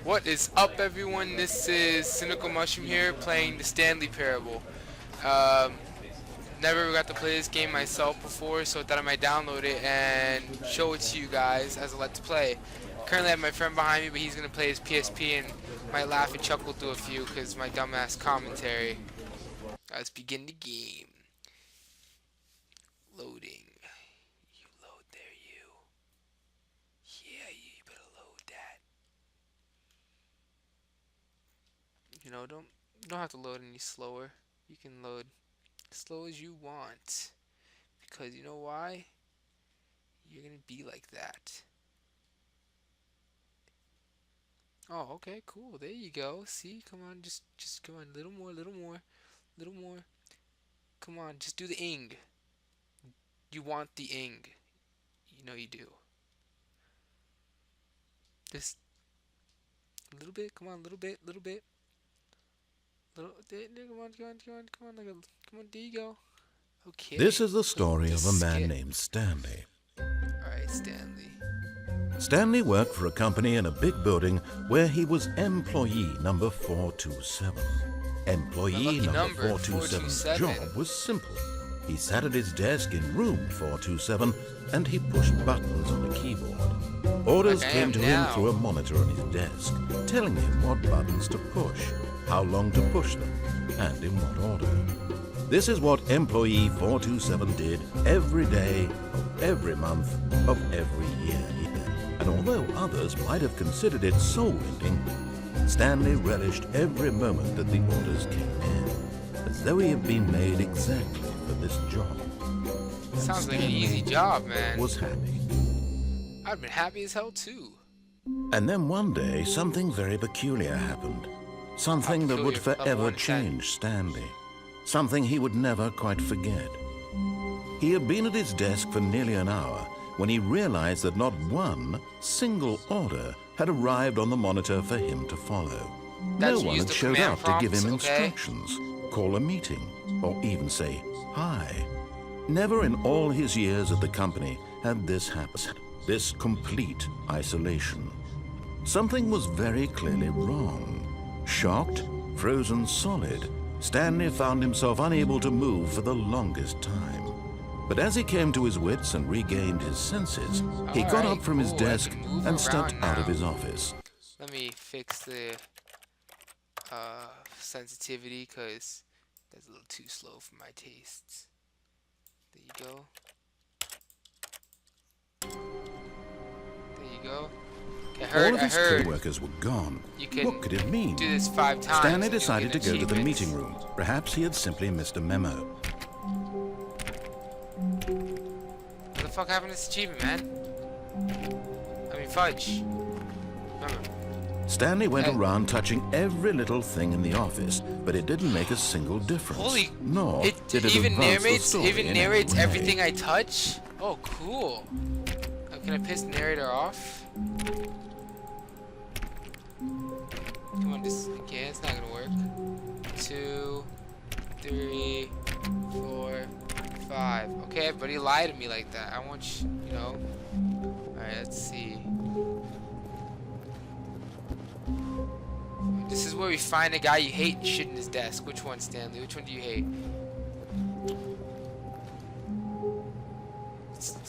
What is up, everyone? This is Cynical Mushroom here, playing the Stanley Parable. Um, Never got to play this game myself before, so I thought I might download it and show it to you guys as a let's play. Currently, I have my friend behind me, but he's gonna play his PSP and might laugh and chuckle through a few because my dumbass commentary. Let's begin the game. Loading. You load there, you. Yeah, you better load that. Don't have to load any slower. You can load as slow as you want, because you know why? You're gonna be like that. Oh, okay, cool. There you go. See, come on, just come on, little more, little more, little more. Come on, just do the ing. You want the ing. You know you do. Just a little bit. Come on, little bit, little bit. Little, come on, come on, come on, come on, come on. There you go. Okay. This is the story of a Just man skip. named Stanley. Alright, Stanley. Stanley worked for a company in a big building where he was employee number 427. Employee number 427's 427. job was simple. He sat at his desk in room 427 and he pushed buttons on a keyboard. Orders Like I came am to now. him through a monitor on his desk, telling him what buttons to push, how long to push them, and in what order. This is what employee 427 did every day of every month of every year. And although others might have considered it soul-winning, Stanley relished every moment that the orders came in, as though he had been made exactly for this job. Sounds like an easy job, man. Was happy. I've been happy as hell too. And then one day, something very peculiar happened. Something that would peculiar? Level forever 1 to 10. change Stanley. Something he would never quite forget. He had been at his desk for nearly an hour when he realized that not one single order had arrived on the monitor for him to follow. That's No one use had the showed command up to give him prompts, okay? instructions, call a meeting, or even say hi. Never in all his years at the company had this happened. This complete isolation. Something was very clearly wrong. Shocked, frozen solid, Stanley found himself unable to move for the longest time. But as he came to his wits and regained his senses, he got up from his Alright, cool. I desk can move and stepped around out of now. his office. Let me fix the sensitivity, because that's a little too slow for my tastes. There you go. There you go. All of I his heard co-workers were gone. you can What could it mean? do this 5 times. Stanley and you'll decided to get go to the achievements. meeting room. Perhaps he had simply missed a memo. What the fuck happened to this achievement, man? I mean, fudge. Remember. Stanley went Hey. around touching every little thing in the office, but it didn't make a single difference. Holy- Nor It did it even advance the narrates, story even in any narrates way. everything I touch. Oh, cool. Can I piss the narrator off? Come on, just okay. It's not gonna work. 2, 3, 4, 5. Okay, everybody, lie to me like that. I want you know. All right, let's see. This is where we find a guy you hate and shit in his desk. Which one, Stanley? Which one do you hate?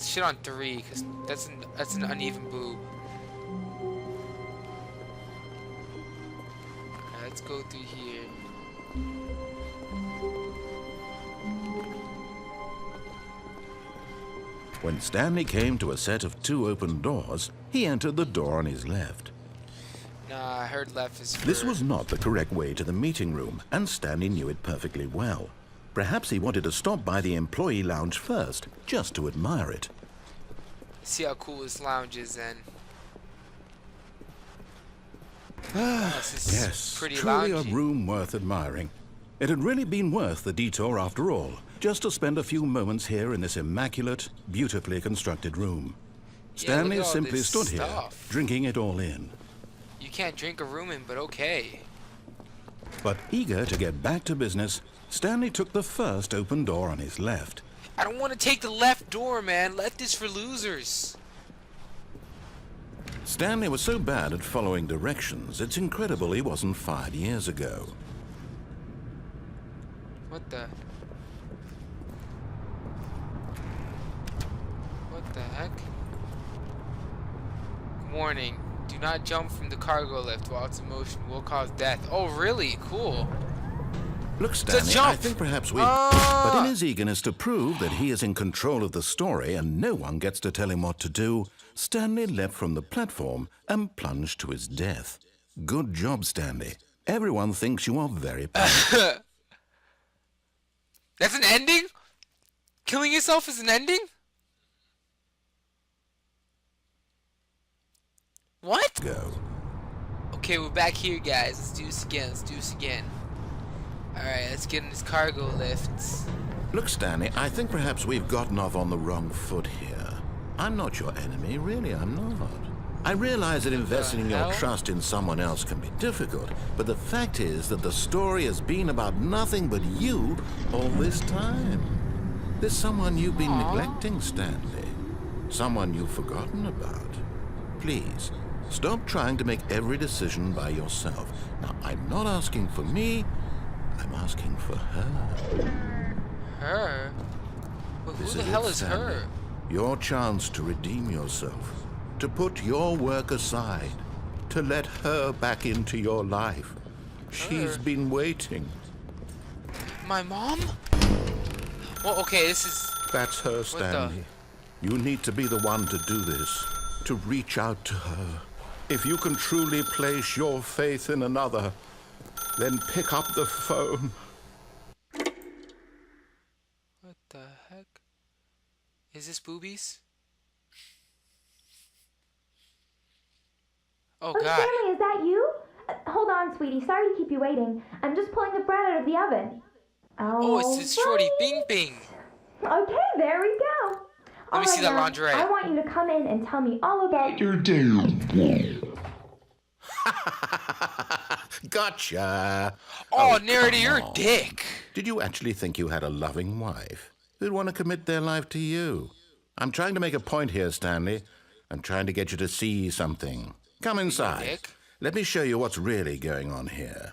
Shit on 3, because that's an uneven boob. Alright, let's go through here. When Stanley came to a set of 2 open doors, he entered the door on his left. Nah, I heard left is for... This was not the correct way to the meeting room, and Stanley knew it perfectly well. Perhaps he wanted to stop by the employee lounge first, just to admire it. See how cool this lounge is then. This is Yes, pretty truly loungy. a room worth admiring. It had really been worth the detour after all, just to spend a few moments here in this immaculate, beautifully constructed room. Yeah, Stanley look at all simply this stood here, stuff. drinking it all in. You can't drink a room in, but okay. But eager to get back to business, Stanley took the first open door on his left. I don't want to take the left door, man. Left is for losers. Stanley was so bad at following directions, it's incredible he wasn't fired years ago. What the? What the heck? Warning. Do not jump from the cargo lift while it's in motion. Will cause death. Oh, really? Cool. Look, Stanley, I think perhaps we... But in his eagerness to prove that he is in control of the story and no one gets to tell him what to do, Stanley leapt from the platform and plunged to his death. Good job, Stanley. Everyone thinks you are very brave. That's an ending? Killing yourself is an ending? What? Go. Okay, we're back here, guys. Let's do this again. Let's do this again. Alright, let's get in this cargo lift. Look, Stanley, I think perhaps we've gotten off on the wrong foot here. I'm not your enemy, really, I'm not. I realize that investing your trust in someone else can be difficult, but the fact is that the story has been about nothing but you all this time. There's someone you've been neglecting, Stanley. Someone you've forgotten about. Please, stop trying to make every decision by yourself. Now, I'm not asking for me, I'm asking for her. Her? Well, who the hell is her? Your chance to redeem yourself. To put your work aside, to let her back into your life. She's been waiting. My mom? Well, okay, this is... That's her, Stanley. You need to be the one to do this, to reach out to her. If you can truly place your faith in another, then pick up the phone. What the heck? Is this boobies? Oh, God. Stanley, is that you? Hold on, sweetie. Sorry to keep you waiting. I'm just pulling the bread out of the oven. Oh, it's this shorty Bing Bing. Okay, there we go. Let me see that lingerie. I want you to come in and tell me all about your day. Gotcha. Oh, Narrator, you're a dick. Did you actually think you had a loving wife who'd want to commit their life to you? I'm trying to make a point here, Stanley. I'm trying to get you to see something. Come inside. Dick. Let me show you what's really going on here.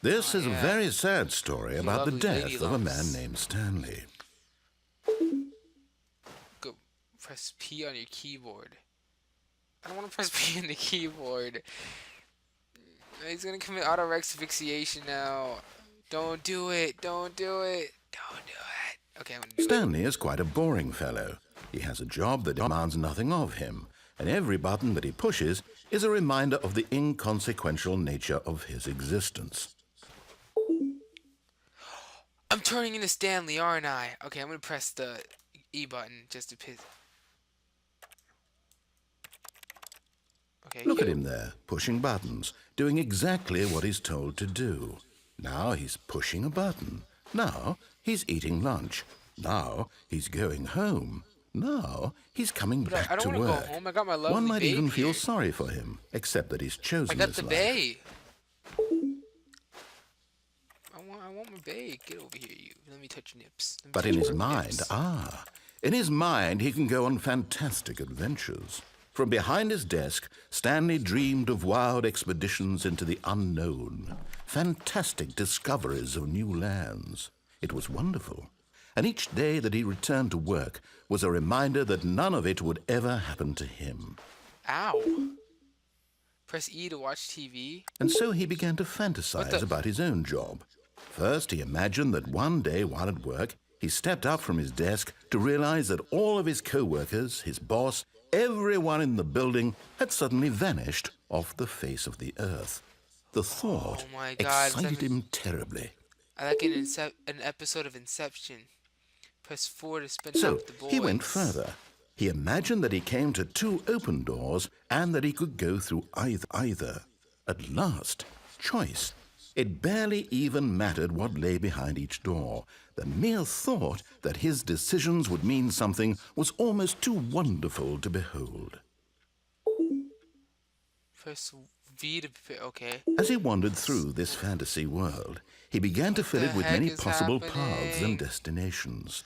This is a very sad story about the death of a man named Stanley. Go press P on your keyboard. I don't want to press P on the keyboard. He's gonna commit asphyxiation now. Don't do it. Don't do it. Don't do it. Okay, I'm gonna do Stanley is quite a boring fellow. He has a job that demands nothing of him, and every button that he pushes is a reminder of the inconsequential nature of his existence. I'm turning into Stanley, aren't I? Okay, I'm gonna press the E button just to piss. Okay. Look at him there, pushing buttons, doing exactly what he's told to do. Now he's pushing a button. Now he's eating lunch. Now he's going home. Now he's coming back I don't to want to work. go home. I got my lovely One might babe even feel here. sorry for him, except that he's chosen I got this the life. bae. I want my bae. Get over here, you. Let me touch your nips. But in his mind, in his mind, he can go on fantastic adventures. From behind his desk, Stanley dreamed of wild expeditions into the unknown, fantastic discoveries of new lands. It was wonderful. And each day that he returned to work was a reminder that none of it would ever happen to him. Ow. Press E to watch TV. And so he began to fantasize about his own job. First, he imagined that one day while at work, he stepped up from his desk to realize that all of his co-workers, his boss, everyone in the building had suddenly vanished off the face of the earth. The thought excited him terribly. I like an episode of Inception. Press 4 to spin So up the boys. he went further. He imagined that he came to 2 open doors and that he could go through either. At last, choice. It barely even mattered what lay behind each door. The mere thought that his decisions would mean something was almost too wonderful to behold. Press V to prepare. Okay. As he wandered through this fantasy world, he began to fill it with many possible paths and destinations.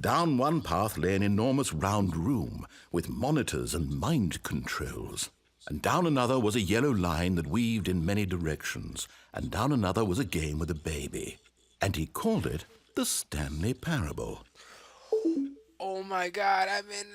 Down one path lay an enormous round room with monitors and mind controls. And down another was a yellow line that weaved in many directions. And down another was a game with a baby. And he called it the Stanley Parable. Oh my God, I'm in.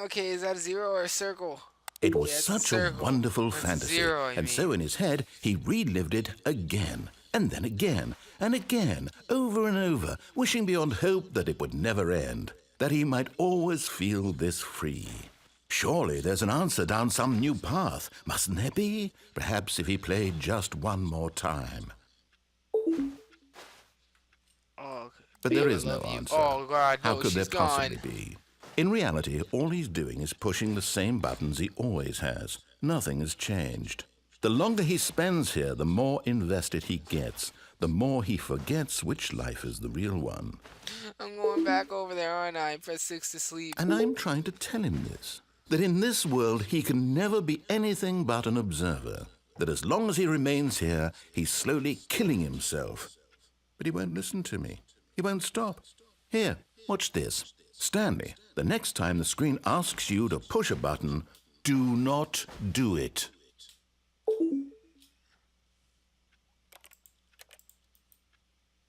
Okay, is that a zero or a circle? It was Yeah, it's such a circle. wonderful That's a fantasy, zero, I and mean. so in his head he relived it again, and then again, and again, over and over, wishing beyond hope that it would never end, that he might always feel this free. Surely there's an answer down some new path, mustn't there be? Perhaps if he played just one more time. Oh, But there is no answer. Oh God, no, How could there she's gone. possibly be? In reality, all he's doing is pushing the same buttons he always has. Nothing has changed. The longer he spends here, the more invested he gets, the more he forgets which life is the real one. I'm going back over there, aren't I? Press 6 to sleep. And I'm trying to tell him this, that in this world he can never be anything but an observer, that as long as he remains here, he's slowly killing himself. But he won't listen to me. He won't stop. Here, watch this. Stanley, the next time the screen asks you to push a button, do not do it.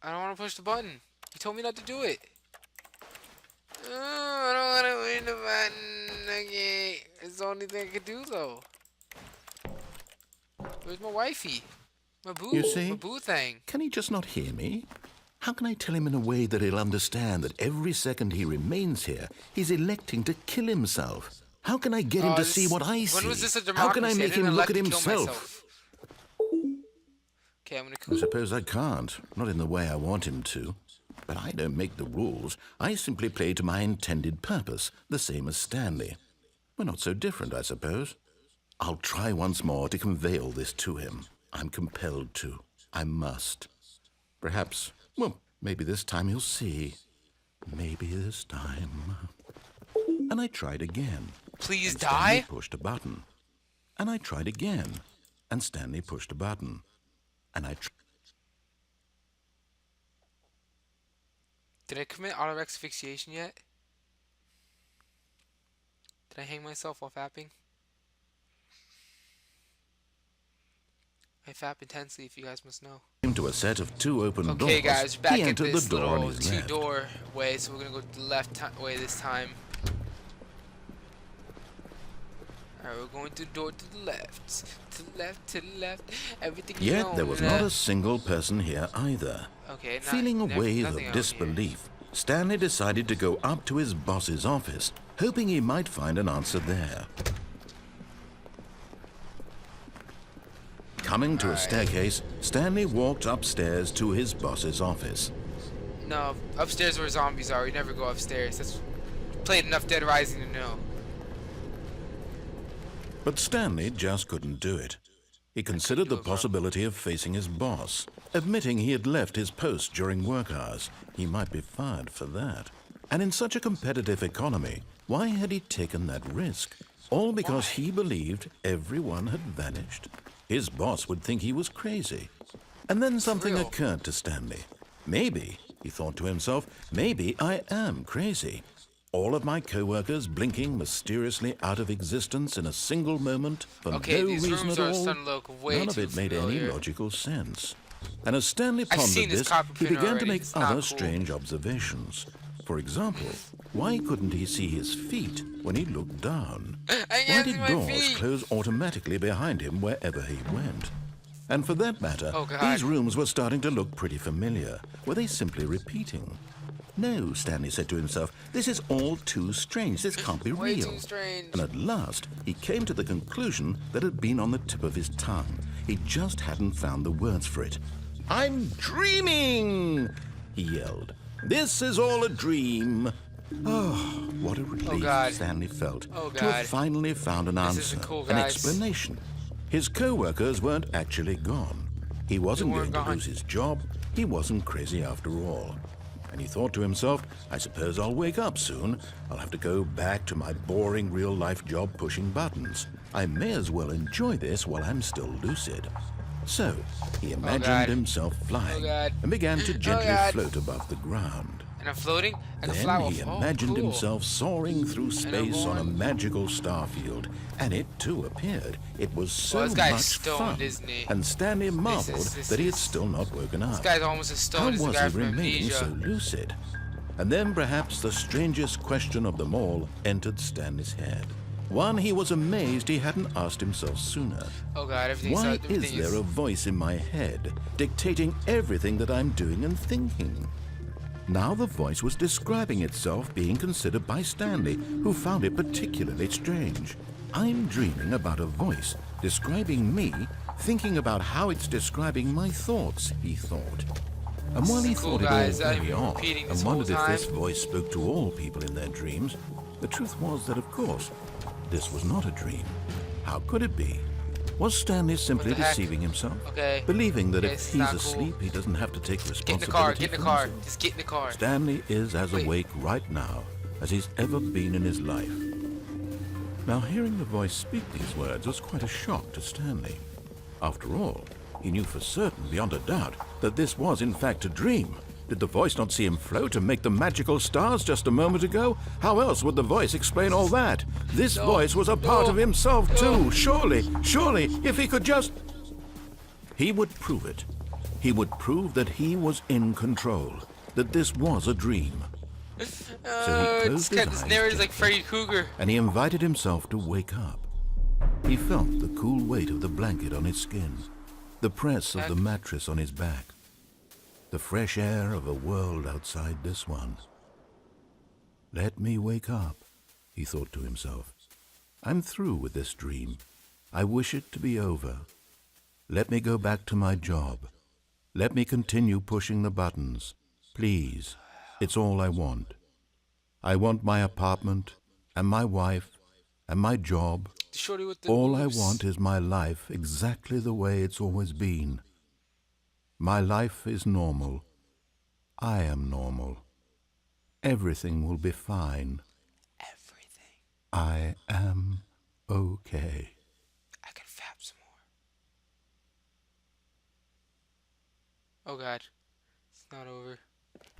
I don't want to push the button. You told me not to do it. Oh, I don't want to push the button. Okay. It's the only thing I could do, though. Where's my wifey? My boo. You see? My boo thing. Can he just not hear me? How can I tell him in a way that he'll understand that every second he remains here, he's electing to kill himself? How can I get him to see what I see? When was this a democracy? How can I make him didn't look at elect to kill himself? myself. Okay, I'm I gonna. suppose I can't, not in the way I want him to. But I don't make the rules. I simply play to my intended purpose, the same as Stanley. We're not so different, I suppose. I'll try once more to convey all this to him. I'm compelled to. I must. Perhaps, well, maybe this time he'll see. Maybe this time. And I tried again. Please And Stanley die. pushed a button. And I tried again. And Stanley pushed a button. And I Did I commit auto asphyxiation yet? Did I hang myself while fapping? I fap intensely, if you guys must know. came to a set of two open doors. Okay, guys, back He at entered this the door on little his left. two-door way, so we're gonna go the left way this time. Alright, we're going to the door to the left. To the left, to the left. Everything you Yet know, there was not a single person here either. Okay, Feeling a wave nothing of out disbelief, Stanley decided to go up to his boss's office, hoping he might find an answer there. Coming to a staircase, Stanley walked upstairs to his boss's office. here. No, upstairs where zombies are. We never go upstairs. That's played enough Dead Rising to know. But Stanley just couldn't do it. He considered the possibility of facing his boss, admitting he had left his post during work hours. He might be fired for that. And in such a competitive economy, why had he taken that risk? All because he believed everyone had vanished. His boss would think he was crazy. And then something real. occurred to Stanley. Maybe, he thought to himself, maybe I am crazy. All of my co-workers blinking mysteriously out of existence in a single moment for Okay, no these reason rooms at are all. starting to look way None of too it made any familiar. logical sense. And as Stanley I've seen pondered this this, copy he printer began to already. make It's not other cool. strange observations. For example, why couldn't he see his feet when he looked down? I Why can't see did my doors feet. close automatically behind him wherever he went? And for that matter, Oh, God. these rooms were starting to look pretty familiar. Were they simply repeating? No, Stanley said to himself, this is all too strange. This can't be Way real. too strange. And at last, he came to the conclusion that had been on the tip of his tongue. He just hadn't found the words for it. I'm dreaming, he yelled. This is all a dream. Oh, what a relief God. Stanley felt Oh, to have God. finally found an This answer, isn't cool, an guys. explanation. His co-workers weren't actually gone. He wasn't They weren't going to gone. lose his job. He wasn't crazy after all. And he thought to himself, I suppose I'll wake up soon. I'll have to go back to my boring real-life job pushing buttons. I may as well enjoy this while I'm still lucid. So, he imagined God. himself flying God. and began to gently God. float above the ground. And I'm floating? I can Then fly he off. Oh, imagined cool. himself soaring through space on a going. magical starfield, and it too appeared. It was so This guy's much stoned, fun, isn't he? and Stanley marveled that he had this- still not woken This up. guy's almost as How stoned as the was guy he from remaining so Amnesia. lucid? And then perhaps the strangest question of them all entered Stanley's head. One he was amazed he hadn't asked himself sooner. Oh god, Why everything is there a voice in my head dictating everything that I'm doing and thinking? Now the voice was describing itself being considered by Stanley, who found it particularly strange. I'm dreaming about a voice describing me, thinking about how it's describing my thoughts, he thought. And while he Cool, thought guys. it all I've very been odd repeating and this wondered whole if this time. voice spoke to all people in their dreams, the truth was that, of course, this was not a dream. How could it be? Was Stanley simply What the heck? okay himself? Okay. Believing that Okay, if this is he's not cool. asleep, he doesn't have to take Get in responsibility the car, get in the for car. himself? Just get in the car. Stanley is as Wait. awake right now as he's ever been in his life. Now, hearing the voice speak these words was quite a shock to Stanley. After all, he knew for certain, beyond a doubt, that this was in fact a dream. Did the voice not see him float and make the magical stars just a moment ago? How else would the voice explain all that? This voice was a part of himself too. Surely, if he could just... He would prove it. He would prove that he was in control, that this was a dream. So he closed his This eyes narrator's like gently, Freddy Krueger. and he invited himself to wake up. He felt the cool weight of the blanket on his skin, the press of the mattress on his back, the fresh air of a world outside this one. Let me wake up, he thought to himself. I'm through with this dream. I wish it to be over. Let me go back to my job. Let me continue pushing the buttons. Please, it's all I want. I want my apartment, and my wife, and my job. Shorty with the All I boobs. want is my life exactly the way it's always been. My life is normal. I am normal. Everything will be fine. Everything. I am okay. I can fap some more. Oh god. It's not over.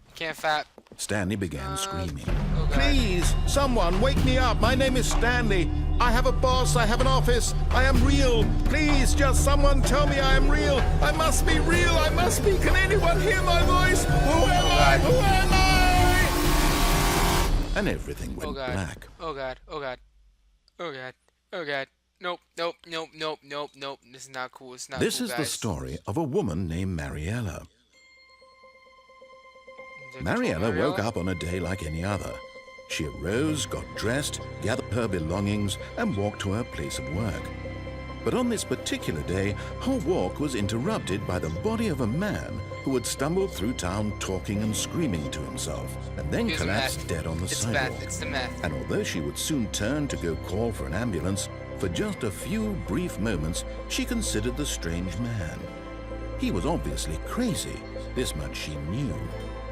I can't fap. Stanley began screaming. Oh god. Please, someone, wake me up. My name is Stanley. I have a boss. I have an office. I am real. Please, just someone tell me I am real. I must be real. I must be. Can anyone hear my voice? Who am I? Who am I? And everything went Oh god. black. Oh god. Oh god. Oh god. Oh god. Nope. Nope. Nope. Nope. Nope. Nope. This is not cool. It's not This cool, is the guys. story of a woman named Mariella. Is that Mariella Mariella? woke up on a day like any other. She arose, got dressed, gathered her belongings, and walked to her place of work. But on this particular day, her walk was interrupted by the body of a man who had stumbled through town talking and screaming to himself, and then Here's collapsed meth. dead on the It's sidewalk. meth. It's the meth. And although she would soon turn to go call for an ambulance, for just a few brief moments she considered the strange man. He was obviously crazy, this much she knew.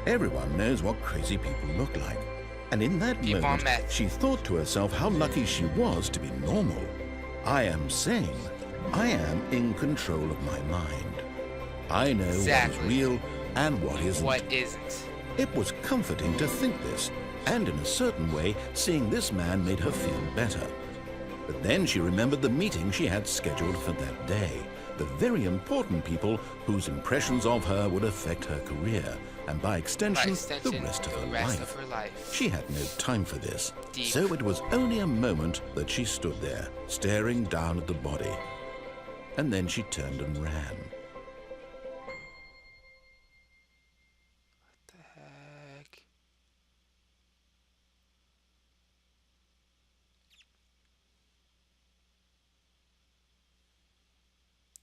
Everyone knows what crazy people look like. And in that People on moment, meth. she thought to herself how lucky she was to be normal. I am sane. I am in control of my mind. I know Exactly. what is real and what isn't. What isn't? It was comforting to think this, and in a certain way, seeing this man made her feel better. But then she remembered the meeting she had scheduled for that day, the very important people whose impressions of her would affect her career, and by extension, the rest of her life. She had no time for this, Deep. so it was only a moment that she stood there, staring down at the body. And then she turned and ran. What the heck?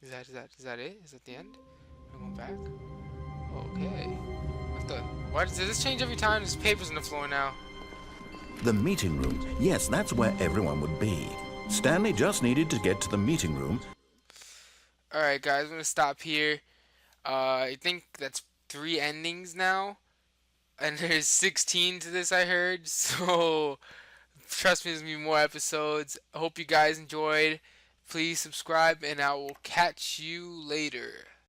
Is that it? Is that the end? Am I going back? Okay. What the? Why does this change every time? There's papers on the floor now. The meeting room. Yes, that's where everyone would be. Stanley just needed to get to the meeting room. Alright guys, I'm gonna stop here. I think that's 3 endings now. And there's 16 to this, I heard. So trust me, there's gonna be more episodes. I hope you guys enjoyed. Please subscribe and I will catch you later.